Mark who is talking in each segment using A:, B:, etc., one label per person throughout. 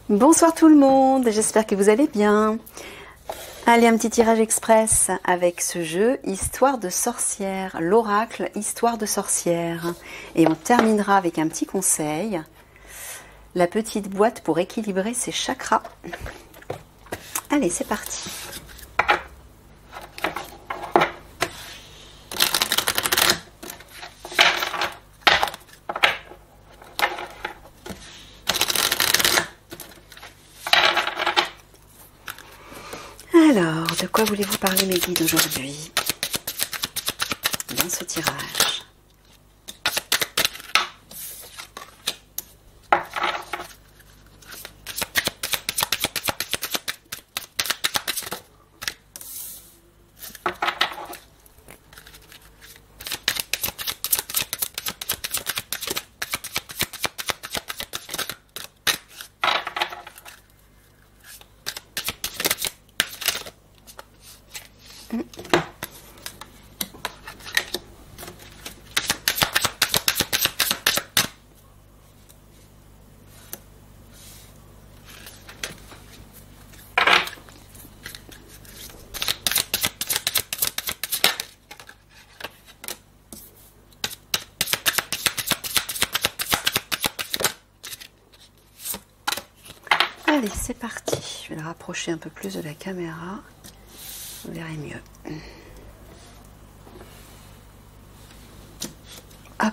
A: Bonsoir tout le monde, j'espère que vous allez bien. Allez, un petit tirage express avec ce jeu Histoire de sorcière, l'oracle Histoire de sorcière. Et on terminera avec un petit conseil, la petite boîte pour équilibrer ses chakras. Allez, c'est parti. Alors, de quoi voulez-vous parler mes guides aujourd'hui dans ce tirage? Allez, c'est parti. Je vais le rapprocher un peu plus de la caméra. Vous verrez mieux. Hop.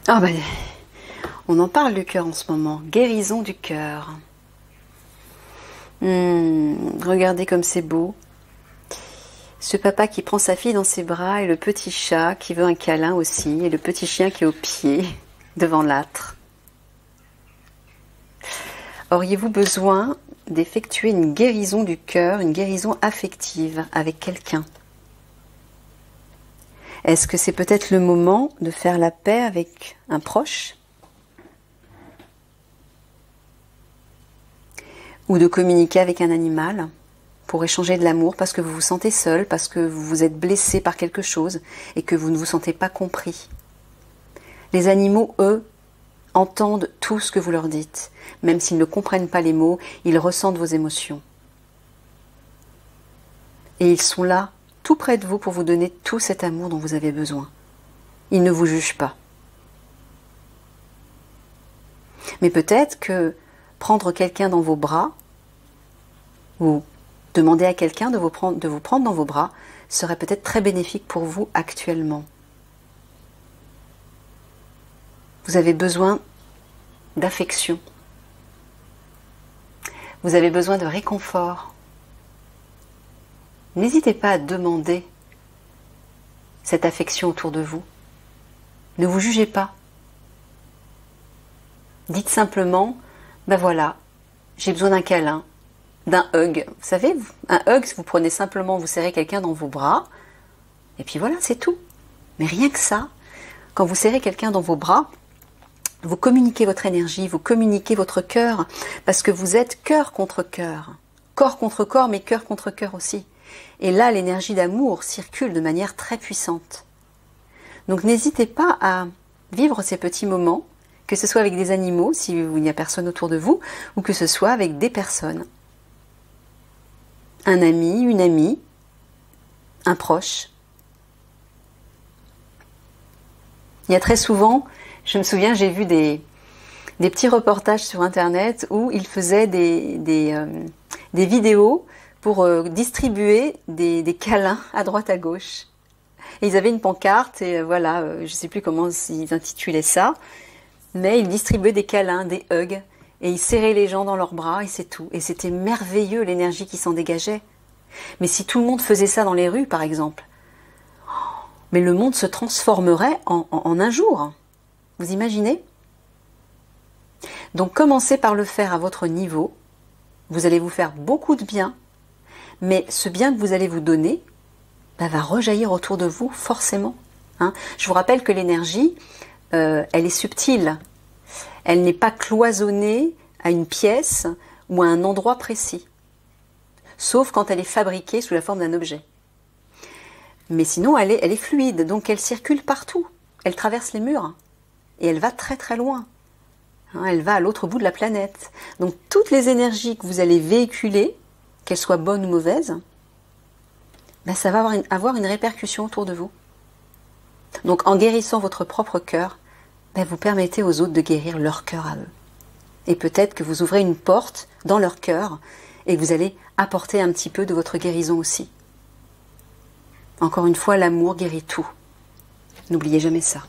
A: Ah ben, on en parle du cœur en ce moment. Guérison du cœur. Regardez comme c'est beau. Ce papa qui prend sa fille dans ses bras et le petit chat qui veut un câlin aussi et le petit chien qui est au pied devant l'âtre. Auriez-vous besoin d'effectuer une guérison du cœur, une guérison affective avec quelqu'un? Est-ce que c'est peut-être le moment de faire la paix avec un proche? Ou de communiquer avec un animal pour échanger de l'amour parce que vous vous sentez seul, parce que vous vous êtes blessé par quelque chose et que vous ne vous sentez pas compris? Les animaux, eux, entendent tout ce que vous leur dites. Même s'ils ne comprennent pas les mots, ils ressentent vos émotions. Et ils sont là, tout près de vous, pour vous donner tout cet amour dont vous avez besoin. Ils ne vous jugent pas. Mais peut-être que prendre quelqu'un dans vos bras, ou demander à quelqu'un de vous prendre dans vos bras, serait peut-être très bénéfique pour vous actuellement. Vous avez besoin d'affection. Vous avez besoin de réconfort. N'hésitez pas à demander cette affection autour de vous. Ne vous jugez pas. Dites simplement, ben voilà, j'ai besoin d'un câlin, d'un hug. Vous savez, un hug, vous prenez simplement, vous serrez quelqu'un dans vos bras, et puis voilà, c'est tout. Mais rien que ça, quand vous serrez quelqu'un dans vos bras, vous communiquez votre énergie, vous communiquez votre cœur, parce que vous êtes cœur contre cœur. Corps contre corps, mais cœur contre cœur aussi. Et là, l'énergie d'amour circule de manière très puissante. Donc n'hésitez pas à vivre ces petits moments, que ce soit avec des animaux, s'il n'y a personne autour de vous, ou que ce soit avec des personnes. Un ami, une amie, un proche. Il y a très souvent, je me souviens, j'ai vu des petits reportages sur Internet où ils faisaient des vidéos pour distribuer des câlins à droite à gauche. Et ils avaient une pancarte et voilà, je ne sais plus comment ils intitulaient ça, mais ils distribuaient des câlins, des hugs, et ils serraient les gens dans leurs bras et c'est tout. Et c'était merveilleux l'énergie qui s'en dégageait. Mais si tout le monde faisait ça dans les rues, par exemple, mais le monde se transformerait en un jour. Vous imaginez? Donc commencez par le faire à votre niveau. Vous allez vous faire beaucoup de bien, mais ce bien que vous allez vous donner va rejaillir autour de vous forcément. Je vous rappelle que l'énergie, elle est subtile. Elle n'est pas cloisonnée à une pièce ou à un endroit précis. Sauf quand elle est fabriquée sous la forme d'un objet. Mais sinon, elle est fluide, donc elle circule partout. Elle traverse les murs. et elle va très très loin. Hein, elle va à l'autre bout de la planète. Donc toutes les énergies que vous allez véhiculer, qu'elles soient bonnes ou mauvaises, ben, ça va avoir une répercussion autour de vous. Donc en guérissant votre propre cœur, ben, vous permettez aux autres de guérir leur cœur à eux. Et peut-être que vous ouvrez une porte dans leur cœur et que vous allez apporter un petit peu de votre guérison aussi. Encore une fois, l'amour guérit tout. N'oubliez jamais ça.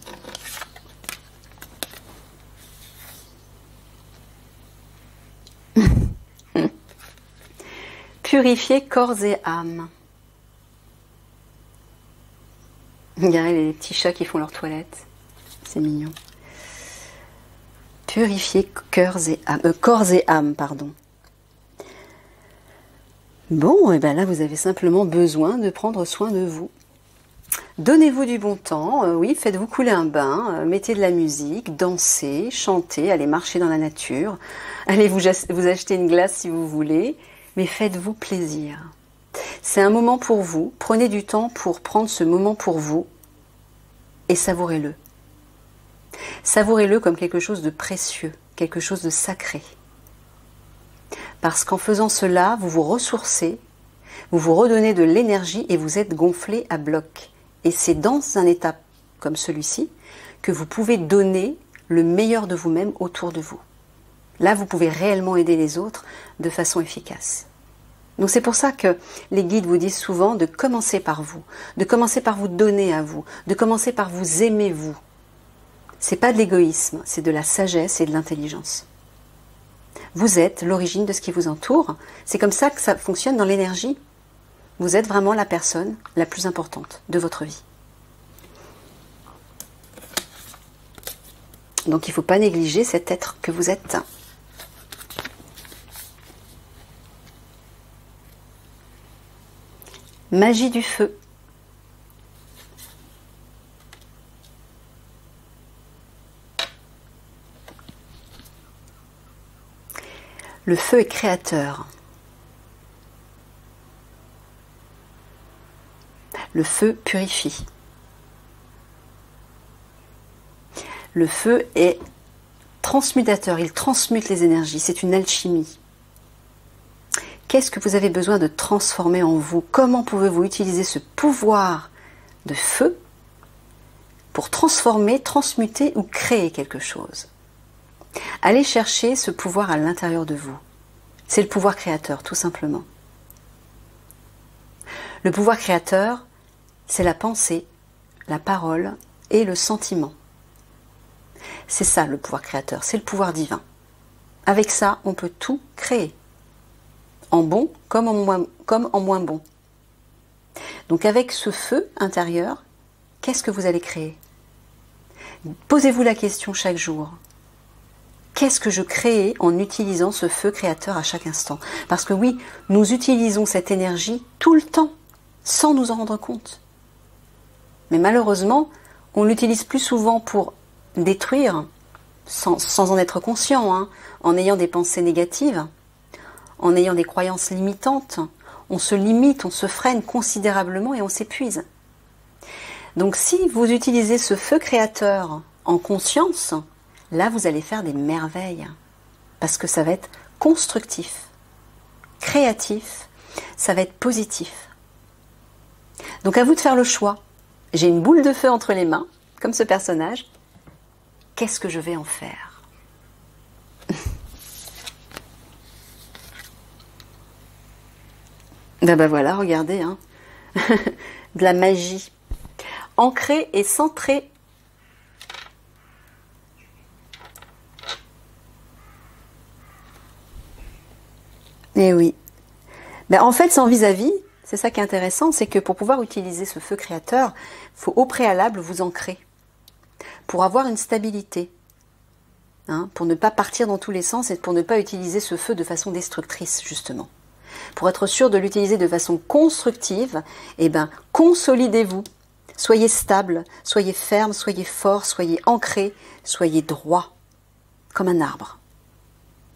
A: Purifier corps et âme. Regardez les petits chats qui font leur toilette. C'est mignon. Purifier corps et âme, pardon. Bon, et bien là, vous avez simplement besoin de prendre soin de vous. Donnez-vous du bon temps, oui, faites-vous couler un bain, mettez de la musique, dansez, chantez, allez marcher dans la nature, allez vous acheter une glace si vous voulez, mais faites-vous plaisir. C'est un moment pour vous, prenez du temps pour prendre ce moment pour vous et savourez-le. Savourez-le comme quelque chose de précieux, quelque chose de sacré. Parce qu'en faisant cela, vous vous ressourcez, vous vous redonnez de l'énergie et vous êtes gonflé à bloc. Et c'est dans un état comme celui-ci que vous pouvez donner le meilleur de vous-même autour de vous. Là, vous pouvez réellement aider les autres de façon efficace. Donc c'est pour ça que les guides vous disent souvent de commencer par vous, de commencer par vous donner à vous, de commencer par vous aimer vous. C'est pas de l'égoïsme, c'est de la sagesse et de l'intelligence. Vous êtes l'origine de ce qui vous entoure. C'est comme ça que ça fonctionne dans l'énergie. Vous êtes vraiment la personne la plus importante de votre vie. Donc il ne faut pas négliger cet être que vous êtes. Magie du feu. Le feu est créateur. Le feu purifie. Le feu est transmutateur, il transmute les énergies, c'est une alchimie. Qu'est-ce que vous avez besoin de transformer en vous? Comment pouvez-vous utiliser ce pouvoir de feu pour transformer, transmuter ou créer quelque chose? Allez chercher ce pouvoir à l'intérieur de vous. C'est le pouvoir créateur, tout simplement. Le pouvoir créateur, c'est la pensée, la parole et le sentiment. C'est ça le pouvoir créateur, c'est le pouvoir divin. Avec ça, on peut tout créer. En bon comme en moins bon. Donc avec ce feu intérieur, qu'est-ce que vous allez créer? Posez-vous la question chaque jour. Qu'est-ce que je crée en utilisant ce feu créateur à chaque instant? Parce que oui, nous utilisons cette énergie tout le temps, sans nous en rendre compte. Mais malheureusement, on l'utilise plus souvent pour détruire, sans en être conscient, hein, en ayant des pensées négatives, en ayant des croyances limitantes. On se limite, on se freine considérablement et on s'épuise. Donc si vous utilisez ce feu créateur en conscience, là vous allez faire des merveilles. Parce que ça va être constructif, créatif, ça va être positif. Donc à vous de faire le choix. J'ai une boule de feu entre les mains, comme ce personnage. Qu'est-ce que je vais en faire? Ben voilà, regardez, hein. De la magie. Ancrée et centrée. Eh oui. Ben en fait, sans vis-à-vis, c'est ça qui est intéressant, c'est que pour pouvoir utiliser ce feu créateur, il faut au préalable vous ancrer. Pour avoir une stabilité. Hein, pour ne pas partir dans tous les sens et pour ne pas utiliser ce feu de façon destructrice, justement. Pour être sûr de l'utiliser de façon constructive, eh ben, consolidez-vous. Soyez stable, soyez ferme, soyez fort, soyez ancré, soyez droit, comme un arbre.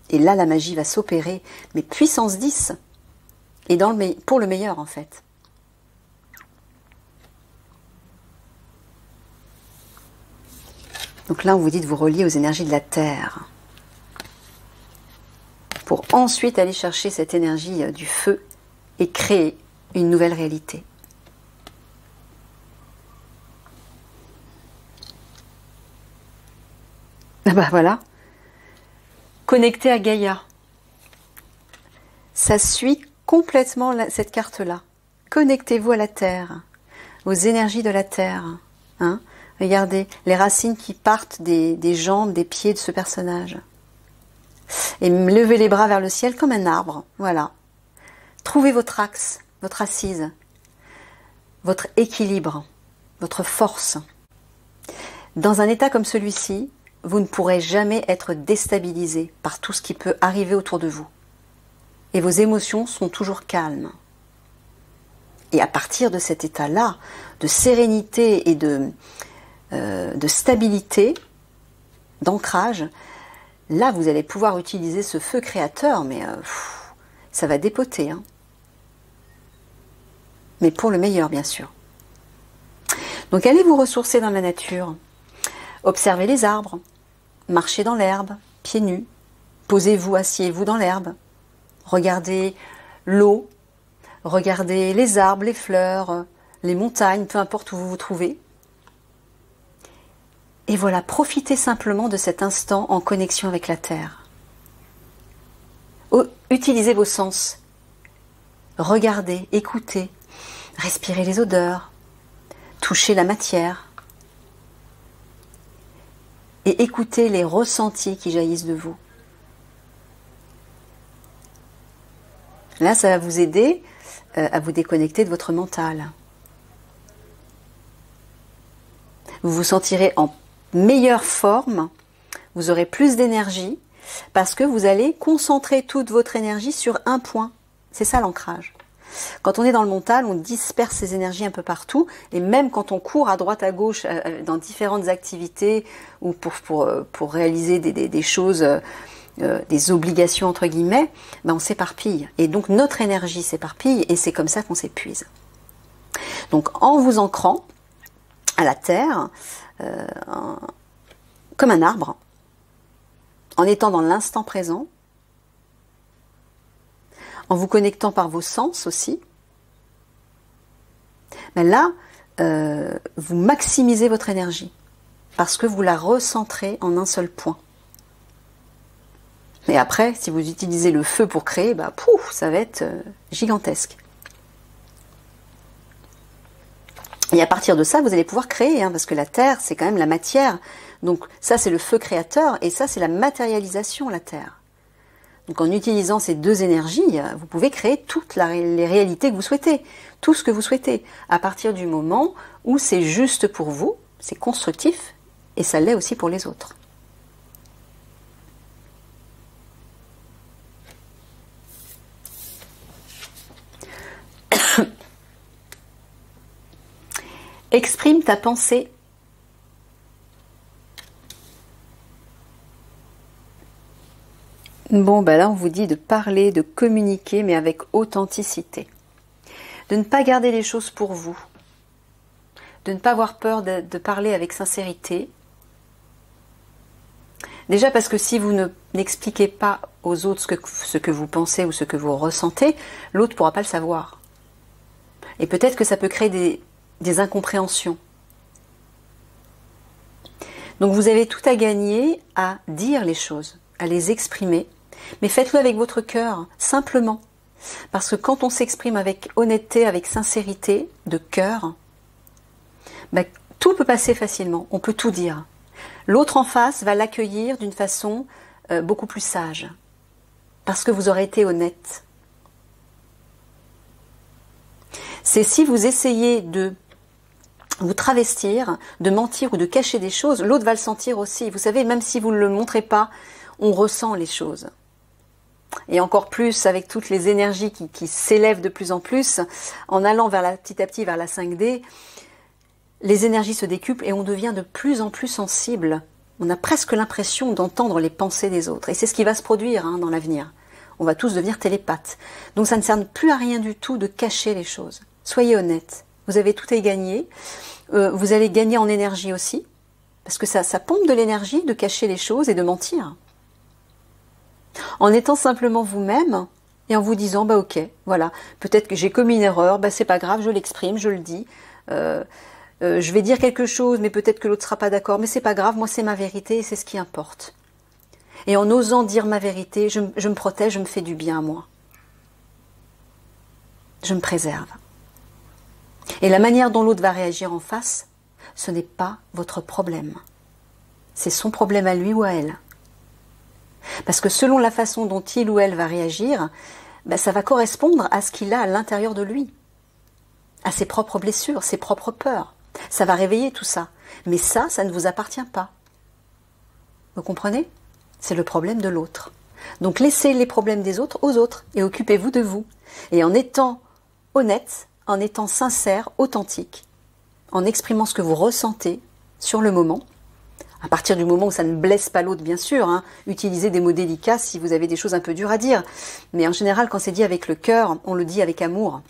A: Et là, la magie va s'opérer, mais puissance 10, et pour le meilleur, en fait. Donc là, on vous dit de vous relier aux énergies de la Terre. Pour ensuite aller chercher cette énergie du feu et créer une nouvelle réalité. Ah bah voilà. Connecté à Gaïa. Ça suit complètement cette carte-là. Connectez-vous à la Terre, aux énergies de la Terre. Hein? Regardez les racines qui partent des jambes, des pieds de ce personnage. Et levez les bras vers le ciel comme un arbre. Voilà. Trouvez votre axe, votre assise, votre équilibre, votre force. Dans un état comme celui-ci, vous ne pourrez jamais être déstabilisé par tout ce qui peut arriver autour de vous. Et vos émotions sont toujours calmes. Et à partir de cet état-là, de sérénité et de stabilité, d'ancrage, là vous allez pouvoir utiliser ce feu créateur, mais ça va dépoter. Hein. Mais pour le meilleur, bien sûr. Donc allez vous ressourcer dans la nature. Observez les arbres, marchez dans l'herbe, pieds nus, posez-vous, asseyez-vous dans l'herbe, regardez l'eau, regardez les arbres, les fleurs, les montagnes, peu importe où vous vous trouvez. Et voilà, profitez simplement de cet instant en connexion avec la Terre. Utilisez vos sens, regardez, écoutez, respirez les odeurs, touchez la matière. Et écoutez les ressentis qui jaillissent de vous. Là, ça va vous aider à vous déconnecter de votre mental. Vous vous sentirez en meilleure forme, vous aurez plus d'énergie, parce que vous allez concentrer toute votre énergie sur un point. C'est ça l'ancrage. Quand on est dans le mental, on disperse ses énergies un peu partout, et même quand on court à droite à gauche dans différentes activités ou pour réaliser des choses, des obligations entre guillemets, ben on s'éparpille. Et donc notre énergie s'éparpille et c'est comme ça qu'on s'épuise. Donc en vous ancrant à la terre, comme un arbre, en étant dans l'instant présent, en vous connectant par vos sens aussi, ben là, vous maximisez votre énergie parce que vous la recentrez en un seul point. Et après, si vous utilisez le feu pour créer, bah, pouf, ça va être gigantesque. Et à partir de ça, vous allez pouvoir créer, hein, parce que la terre, c'est quand même la matière. Donc ça, c'est le feu créateur, et ça, c'est la matérialisation, la terre. Donc en utilisant ces deux énergies, vous pouvez créer toutes les réalités que vous souhaitez, tout ce que vous souhaitez, à partir du moment où c'est juste pour vous, c'est constructif, et ça l'est aussi pour les autres. Exprime ta pensée. Bon, ben là, on vous dit de parler, de communiquer, mais avec authenticité. De ne pas garder les choses pour vous. De ne pas avoir peur de parler avec sincérité. Déjà parce que si vous n'expliquez pas aux autres ce que vous pensez ou ce que vous ressentez, l'autre ne pourra pas le savoir. Et peut-être que ça peut créer des incompréhensions. Donc vous avez tout à gagner à dire les choses, à les exprimer, mais faites-le avec votre cœur, simplement. Parce que quand on s'exprime avec honnêteté, avec sincérité, de cœur, ben, tout peut passer facilement, on peut tout dire. L'autre en face va l'accueillir d'une façon beaucoup plus sage, parce que vous aurez été honnête. C'est si vous essayez de vous travestir, de mentir ou de cacher des choses, l'autre va le sentir aussi. Vous savez, même si vous ne le montrez pas, on ressent les choses. Et encore plus avec toutes les énergies qui s'élèvent de plus en plus, en allant petit à petit vers la 5D, les énergies se décuplent et on devient de plus en plus sensible. On a presque l'impression d'entendre les pensées des autres. Et c'est ce qui va se produire dans l'avenir. On va tous devenir télépathes. Donc ça ne sert plus à rien du tout de cacher les choses. Soyez honnêtes. Vous avez tout à y gagner. Vous allez gagner en énergie aussi. Parce que ça pompe de l'énergie de cacher les choses et de mentir. En étant simplement vous-même et en vous disant, bah ok, voilà, peut-être que j'ai commis une erreur, bah c'est pas grave, je l'exprime, je le dis. Je vais dire quelque chose, mais peut-être que l'autre sera pas d'accord, mais c'est pas grave, moi c'est ma vérité et c'est ce qui importe. Et en osant dire ma vérité, je me protège, je me fais du bien à moi. Je me préserve. Et la manière dont l'autre va réagir en face, ce n'est pas votre problème. C'est son problème à lui ou à elle. Parce que selon la façon dont il ou elle va réagir, ben ça va correspondre à ce qu'il a à l'intérieur de lui. À ses propres blessures, ses propres peurs. Ça va réveiller tout ça. Mais ça ne vous appartient pas. Vous comprenez? C'est le problème de l'autre. Donc laissez les problèmes des autres aux autres et occupez-vous de vous. Et en étant honnête, en étant sincère, authentique, en exprimant ce que vous ressentez sur le moment, à partir du moment où ça ne blesse pas l'autre, bien sûr, hein, utilisez des mots délicats si vous avez des choses un peu dures à dire. Mais en général, quand c'est dit avec le cœur, on le dit avec amour.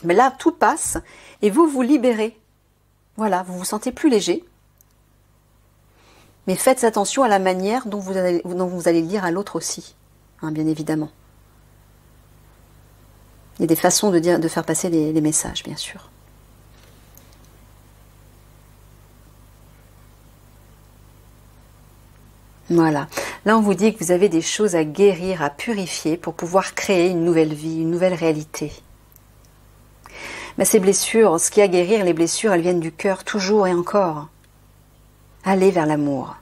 A: Mais là, tout passe et vous vous libérez. Voilà, vous vous sentez plus léger. Mais faites attention à la manière dont vous allez le dire à l'autre aussi, hein, bien évidemment. Il y a des façons de faire passer les messages, bien sûr. Voilà. Là, on vous dit que vous avez des choses à guérir, à purifier pour pouvoir créer une nouvelle vie, une nouvelle réalité. Mais ces blessures, ce qui est à guérir, les blessures, elles viennent du cœur, toujours et encore. Allez vers l'amour.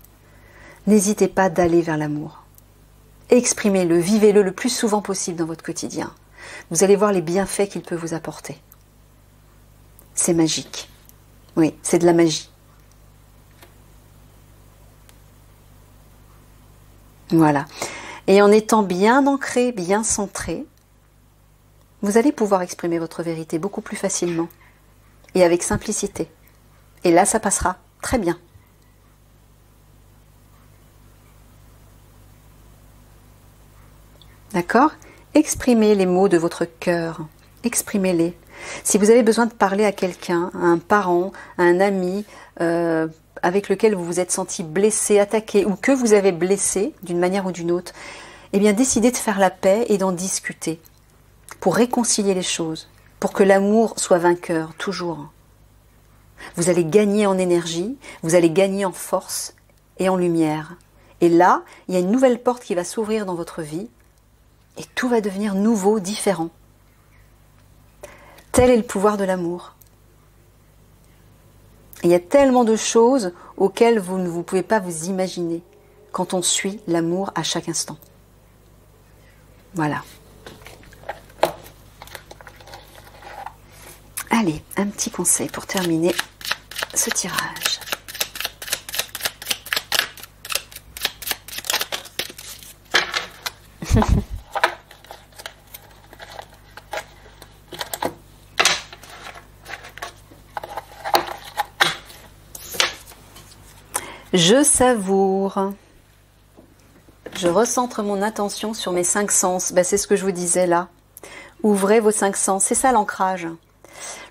A: N'hésitez pas d'aller vers l'amour. Exprimez-le, vivez-le le plus souvent possible dans votre quotidien. Vous allez voir les bienfaits qu'il peut vous apporter. C'est magique. Oui, c'est de la magie. Voilà. Et en étant bien ancré, bien centré, vous allez pouvoir exprimer votre vérité beaucoup plus facilement et avec simplicité. Et là, ça passera très bien. D'accord? Exprimez les mots de votre cœur. Exprimez-les. Si vous avez besoin de parler à quelqu'un, à un parent, à un ami, avec lequel vous vous êtes senti blessé, attaqué, ou que vous avez blessé d'une manière ou d'une autre, eh bien décidez de faire la paix et d'en discuter, pour réconcilier les choses, pour que l'amour soit vainqueur, toujours. Vous allez gagner en énergie, vous allez gagner en force et en lumière. Et là, il y a une nouvelle porte qui va s'ouvrir dans votre vie, et tout va devenir nouveau, différent. Tel est le pouvoir de l'amour. Il y a tellement de choses auxquelles vous ne pouvez pas vous imaginer quand on suit l'amour à chaque instant. Voilà. Allez, un petit conseil pour terminer ce tirage. Je savoure. Je recentre mon attention sur mes 5 sens. Ben, c'est ce que je vous disais là. Ouvrez vos 5 sens. C'est ça l'ancrage.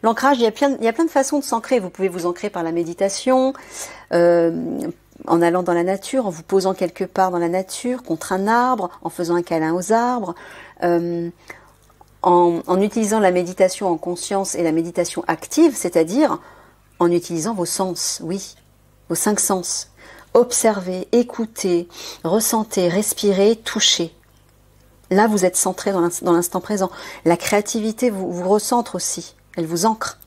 A: L'ancrage, il y a plein de façons de s'ancrer. Vous pouvez vous ancrer par la méditation, en allant dans la nature, en vous posant quelque part dans la nature, contre un arbre, en faisant un câlin aux arbres, en utilisant la méditation en conscience et la méditation active, c'est-à-dire en utilisant vos sens, oui, vos 5 sens. Observez, écoutez, ressentez, respirez, touchez. Là, vous êtes centré dans l'instant présent. La créativité vous recentre aussi. Elle vous ancre.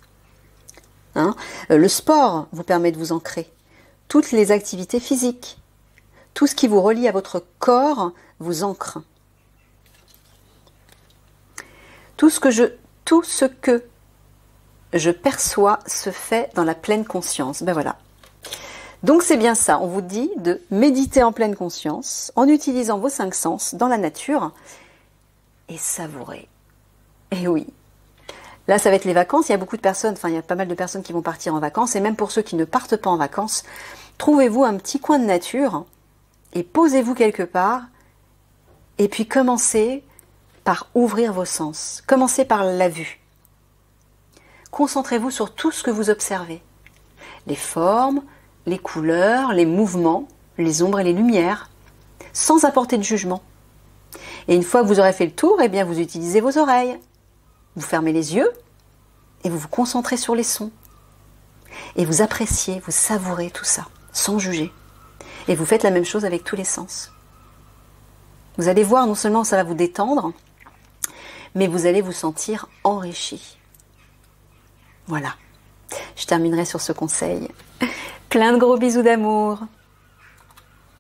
A: Hein? Le sport vous permet de vous ancrer. Toutes les activités physiques, tout ce qui vous relie à votre corps vous ancre. Tout ce que je perçois se fait dans la pleine conscience. Ben voilà. Donc c'est bien ça, on vous dit de méditer en pleine conscience, en utilisant vos 5 sens dans la nature, et savourer. Et oui, là ça va être les vacances, il y a beaucoup de personnes, enfin il y a pas mal de personnes qui vont partir en vacances, et même pour ceux qui ne partent pas en vacances, trouvez-vous un petit coin de nature, et posez-vous quelque part, et puis commencez par ouvrir vos sens, commencez par la vue. Concentrez-vous sur tout ce que vous observez, les formes, les couleurs, les mouvements, les ombres et les lumières, sans apporter de jugement. Et une fois que vous aurez fait le tour, eh bien vous utilisez vos oreilles. Vous fermez les yeux et vous vous concentrez sur les sons. Et vous appréciez, vous savourez tout ça, sans juger. Et vous faites la même chose avec tous les sens. Vous allez voir, non seulement ça va vous détendre, mais vous allez vous sentir enrichi. Voilà. Je terminerai sur ce conseil. Plein de gros bisous d'amour.